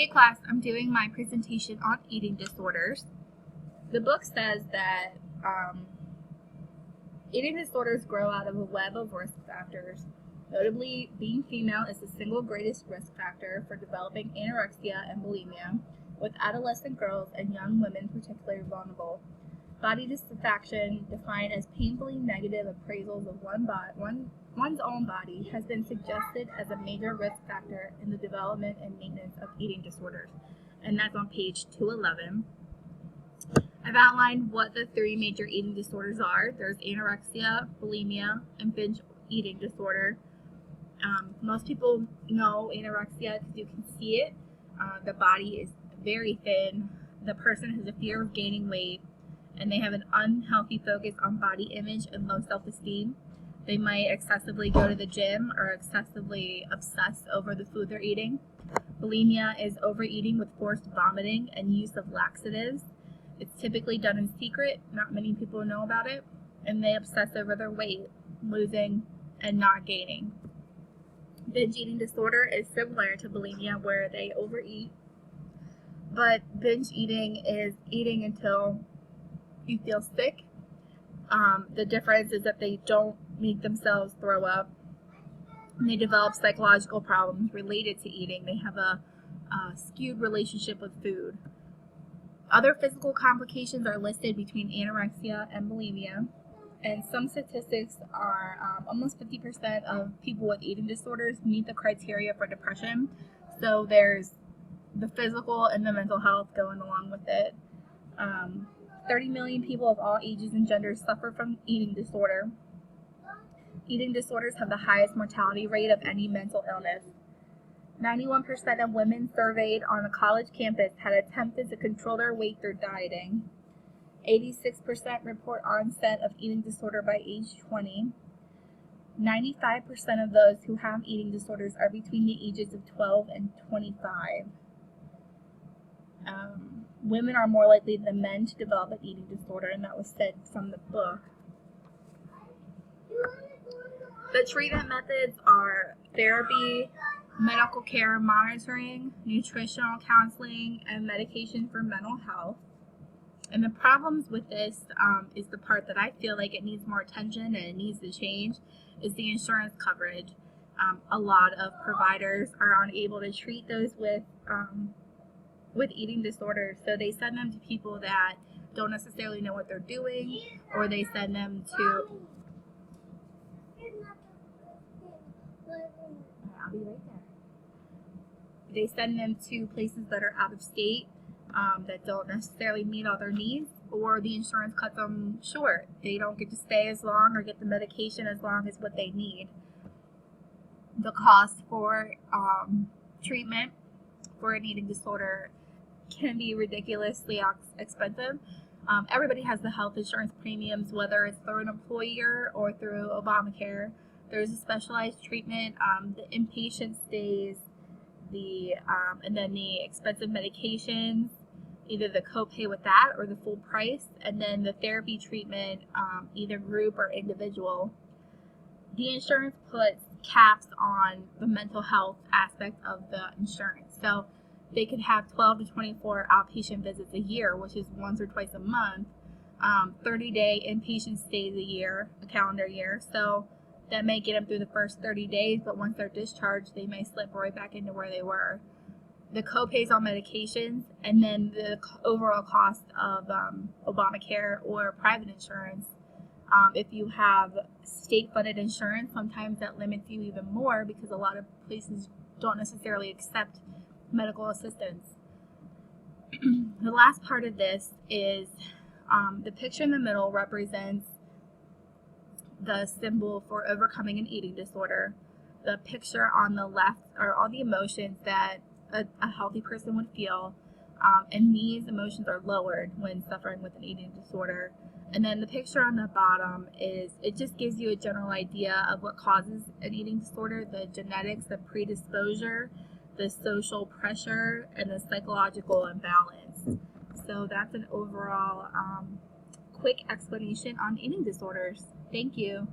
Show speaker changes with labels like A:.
A: Hey class, I'm doing my presentation on eating disorders. The book says that eating disorders grow out of a web of risk factors. Notably, being female is the single greatest risk factor for developing anorexia and bulimia, with adolescent girls and young women particularly vulnerable. Body dissatisfaction, defined as painfully negative appraisals of one's own body, has been suggested as a major risk factor in the development and maintenance of eating disorders. And that's on page 211. I've outlined what the three major eating disorders are. There's anorexia, bulimia, and binge eating disorder. Most people know anorexia because you can see it. The body is very thin. The person has a fear of gaining weight, and they have an unhealthy focus on body image and low self-esteem. They might excessively go to the gym or excessively obsess over the food they're eating. Bulimia is overeating with forced vomiting and use of laxatives. It's typically done in secret. Not many people know about it, and they obsess over their weight, losing and not gaining. Binge eating disorder is similar to bulimia, where they overeat, but binge eating is eating until you feel sick. The difference is that they don't make themselves throw up, and they develop psychological problems related to eating. They have a skewed relationship with food. Other physical complications are listed between anorexia and bulimia, and some statistics are almost 50% of people with eating disorders meet the criteria for depression. So there's the physical and the mental health going along with it. 30 million people of all ages and genders suffer from eating disorder. Eating disorders have the highest mortality rate of any mental illness. 91% of women surveyed on a college campus had attempted to control their weight through dieting. 86% report onset of eating disorder by age 20. 95% of those who have eating disorders are between the ages of 12 and 25. Women are more likely than men to develop an eating disorder, and that was said from the book. The treatment methods are therapy, medical care monitoring, nutritional counseling, and medication for mental health. And the problems with this is the part that I feel like it needs more attention and it needs to change, is the insurance coverage. A lot of providers are unable to treat those with eating disorders, so they send them to people that don't necessarily know what they're doing, or they send them to I'll be right there. They send them to places that are out of state, that don't necessarily meet all their needs, or the insurance cuts them short. They don't get to stay as long or get the medication as long as what they need. The cost for treatment for an eating disorder can be ridiculously expensive. Everybody has the health insurance premiums, whether it's through an employer or through Obamacare. There's a specialized treatment, the inpatient stays, and then the expensive medications, either the copay with that or the full price, and then the therapy treatment, either group or individual. The insurance puts caps on the mental health aspect of the insurance. So they could have 12 to 24 outpatient visits a year, which is once or twice a month, 30-day inpatient stays a calendar year. So that may get them through the first 30 days, but once they're discharged, they may slip right back into where they were. The copays on medications, and then the overall cost of Obamacare or private insurance. If you have state-funded insurance, sometimes that limits you even more because a lot of places don't necessarily accept medical assistance. The last part of this is the picture in the middle represents the symbol for overcoming an eating disorder. The picture on the left are all the emotions that a healthy person would feel, and these emotions are lowered when suffering with an eating disorder. And then the picture on the bottom it just gives you a general idea of what causes an eating disorder, the genetics, the predisposure, the social pressure, and the psychological imbalance. So that's an overall quick explanation on eating disorders. Thank you.